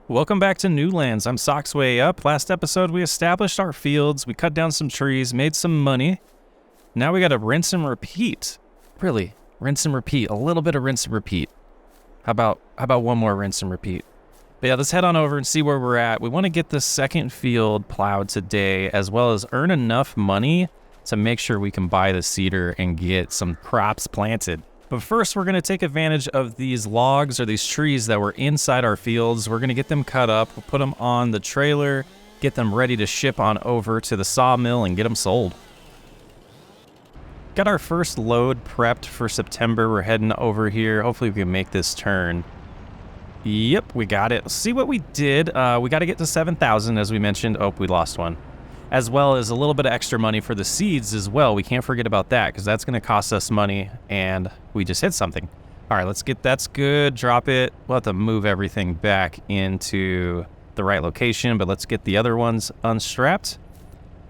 Welcome back to Newlands. I'm Sock's Way Up. Last episode, we established our fields, we cut down some trees, made some money. Now we gotta rinse and repeat. Really, rinse and repeat. A little bit of rinse and repeat. How about one more rinse and repeat? But yeah, let's head on over and see where we're at. We want to get the second field plowed today, as well as earn enough money to make sure we can buy the seeder and get some crops planted. But first, we're going to take advantage of these logs or these trees that were inside our fields. We're going to get them cut up, we'll put them on the trailer, get them ready to ship on over to the sawmill and get them sold. Got our first load prepped for September. We're heading over here. Hopefully we can make this turn. Yep, we got it. Let's see what we did. We got to get to 7,000, as we mentioned. Oh, we lost one. As well as a little bit of extra money for the seeds as well. We can't forget about that because that's going to cost us money, and we just hit something. All right, let's get, that's good. Drop it. We'll have to move everything back into the right location, but let's get the other ones unstrapped.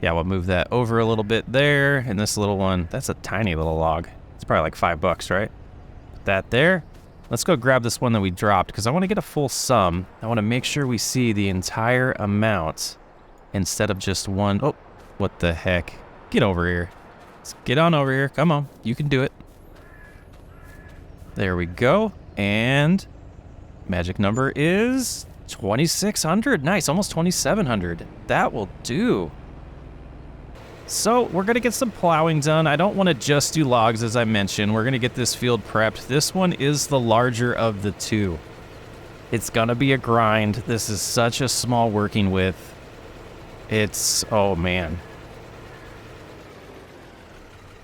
Yeah, we'll move that over a little bit there, and this little one, that's a tiny little log. It's probably like $5, right? Put that there. Let's go grab this one that we dropped because I want to get a full sum. I want to make sure we see the entire amount instead of just one. Oh, what the heck? Get over here. Let's get on over here. Come on. You can do it. There we go. And magic number is 2,600. Nice. Almost 2,700. That will do. So we're going to get some plowing done. I don't want to just do logs, as I mentioned. We're going to get this field prepped. This one is the larger of the two. It's going to be a grind. This is such a small working width. It's, oh man.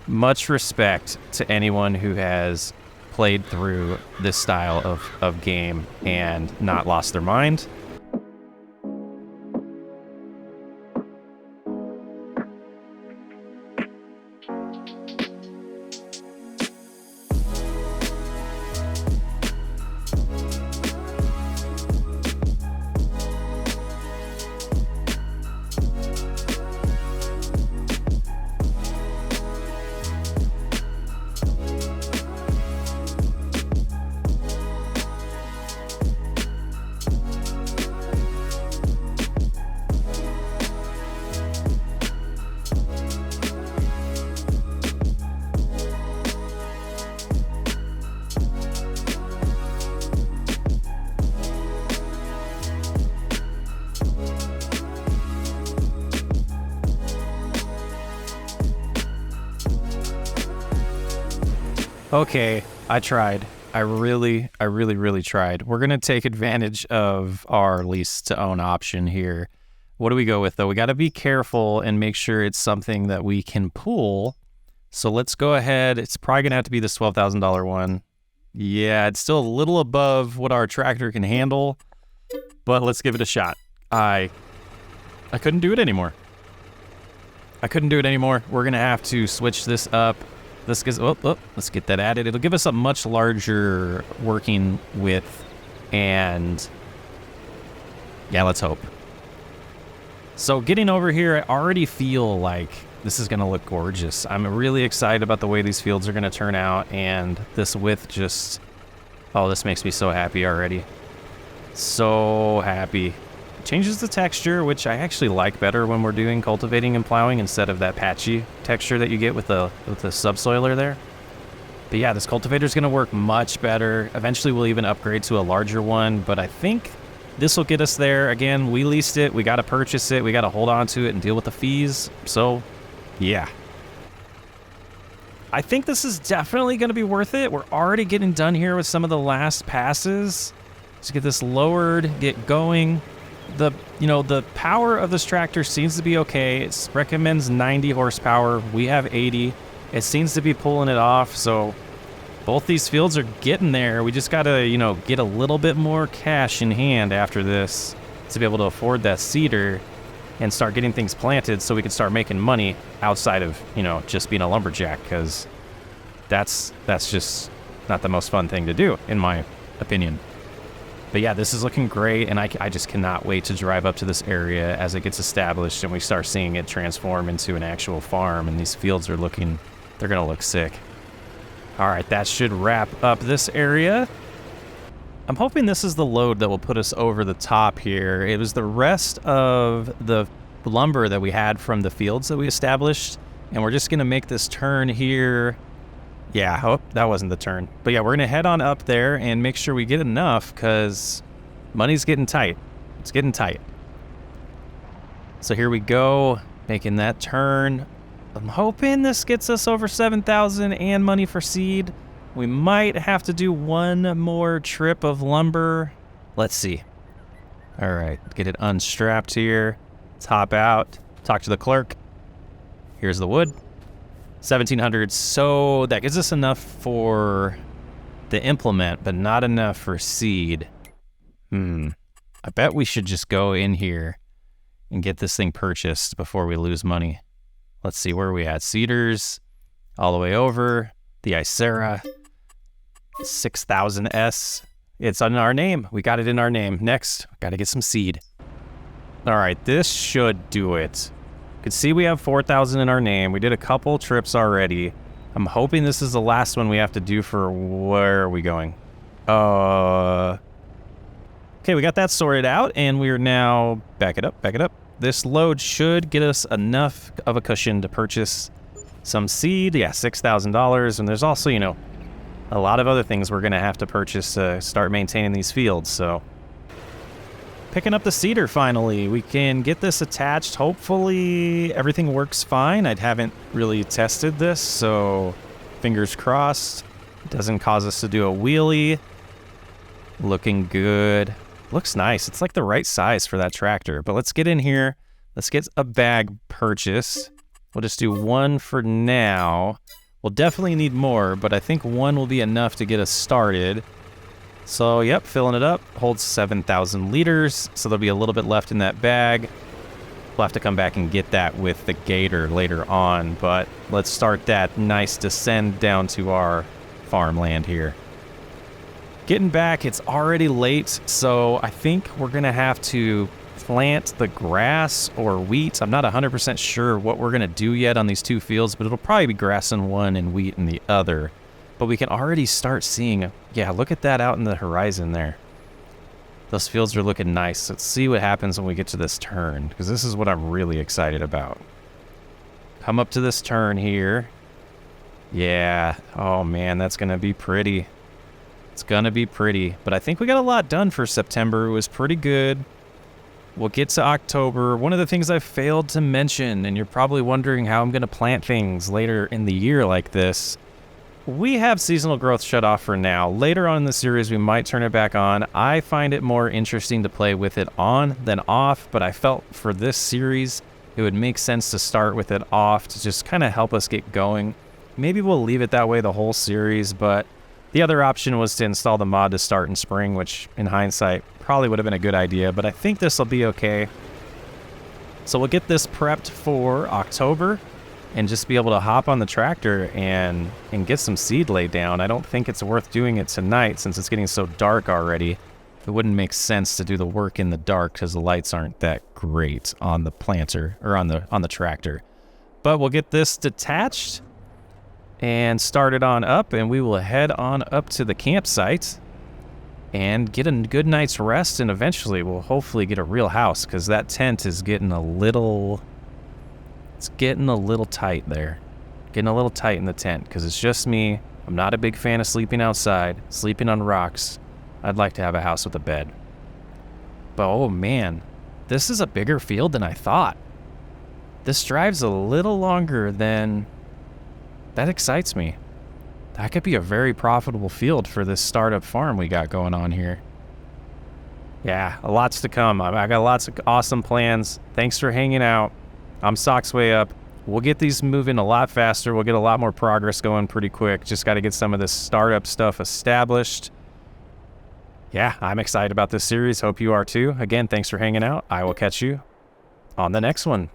Much respect to anyone who has played through this style of game and not lost their mind. Okay, I tried. I really tried. We're going to take advantage of our lease to own option here. What do we go with, though? We got to be careful and make sure it's something that we can pull. So let's go ahead. It's probably going to have to be this $12,000 one. Yeah, it's still a little above what our tractor can handle, but let's give it a shot. I couldn't do it anymore. We're going to have to switch this up. Let's get that added. It'll give us a much larger working width, and yeah, let's hope. So getting over here, I already feel like this is gonna look gorgeous. I'm really excited about the way these fields are gonna turn out, and this width just, oh, this makes me so happy already. So happy. Changes the texture, which I actually like better when we're doing cultivating and plowing instead of that patchy texture that you get with the subsoiler there. But yeah, this cultivator is going to work much better. Eventually we'll even upgrade to a larger one, but I think this will get us there. Again, we leased it, we got to purchase it, we got to hold on to it and deal with the fees. So yeah, I think this is definitely going to be worth it. We're already getting done here with some of the last passes. Let's get this lowered, get going. The power of this tractor seems to be okay. It recommends 90 horsepower. We have 80. It seems to be pulling it off. So both these fields are getting there. We just got to, get a little bit more cash in hand after this to be able to afford that seeder and start getting things planted so we can start making money outside of, just being a lumberjack, because that's just not the most fun thing to do, in my opinion. But yeah, this is looking great, and I just cannot wait to drive up to this area as it gets established and we start seeing it transform into an actual farm, and these fields are looking, they're going to look sick. All right, that should wrap up this area. I'm hoping this is the load that will put us over the top here. It was the rest of the lumber that we had from the fields that we established, and we're just gonna make this turn here. Yeah, oh, that wasn't the turn. But yeah, we're gonna head on up there and make sure we get enough, because money's getting tight. It's getting tight. So here we go, making that turn. I'm hoping this gets us over 7,000 and money for seed. We might have to do one more trip of lumber. Let's see. All right, get it unstrapped here. Let's hop out, talk to the clerk. Here's the wood. 1,700, so that gives us enough for the implement, but not enough for seed. I bet we should just go in here and get this thing purchased before we lose money. Let's see, where are we at? Cedars, all the way over. The Icera, 6,000 S. It's in our name. We got it in our name. Next, got to get some seed. All right, this should do it. You can see we have 4,000 in our name. We did a couple trips already. I'm hoping this is the last one we have to do for, where are we going? Okay, we got that sorted out, and we're now, back it up. This load should get us enough of a cushion to purchase some seed. Yeah, $6,000, and there's also, you know, a lot of other things we're gonna have to purchase to start maintaining these fields, so. Picking up the cedar finally. We can get this attached. Hopefully everything works fine. I haven't really tested this, so fingers crossed. It doesn't cause us to do a wheelie. Looking good. Looks nice. It's like the right size for that tractor. But let's get in here. Let's get a bag purchase. We'll just do one for now. We'll definitely need more, but I think one will be enough to get us started. So, yep, filling it up. Holds 7,000 liters, so there'll be a little bit left in that bag. We'll have to come back and get that with the gator later on, but let's start that nice descend down to our farmland here. Getting back, it's already late, so I think we're gonna have to plant the grass or wheat. I'm not 100% sure what we're gonna do yet on these two fields, but it'll probably be grass in one and wheat in the other. But we can already start seeing, yeah, look at that out in the horizon there. Those fields are looking nice. Let's see what happens when we get to this turn, because this is what I'm really excited about. Come up to this turn here. Yeah, oh man, that's gonna be pretty. It's gonna be pretty, but I think we got a lot done for September. It was pretty good. We'll get to October. One of the things I failed to mention, and you're probably wondering how I'm gonna plant things later in the year like this, we have seasonal growth shut off for now. Later on in the series, we might turn it back on. I find it more interesting to play with it on than off, but I felt for this series, it would make sense to start with it off to just kind of help us get going. Maybe we'll leave it that way the whole series, but the other option was to install the mod to start in spring, which in hindsight probably would have been a good idea, but I think this will be okay. So we'll get this prepped for October and just be able to hop on the tractor and get some seed laid down. I don't think it's worth doing it tonight since it's getting so dark already. It wouldn't make sense to do the work in the dark because the lights aren't that great on the planter or on the tractor. But we'll get this detached and start it on up, and we will head on up to the campsite and get a good night's rest, and eventually we'll hopefully get a real house, because that tent is getting a little... It's getting a little tight there. Getting a little tight in the tent, because it's just me. I'm not a big fan of sleeping outside, sleeping on rocks. I'd like to have a house with a bed. But oh man, this is a bigger field than I thought. This drive's a little longer than... That excites me. That could be a very profitable field for this startup farm we got going on here. Yeah, lots to come. I got lots of awesome plans. Thanks for hanging out. I'm Socksway Up. We'll get these moving a lot faster. We'll get a lot more progress going pretty quick. Just got to get some of this startup stuff established. Yeah, I'm excited about this series. Hope you are too. Again, thanks for hanging out. I will catch you on the next one.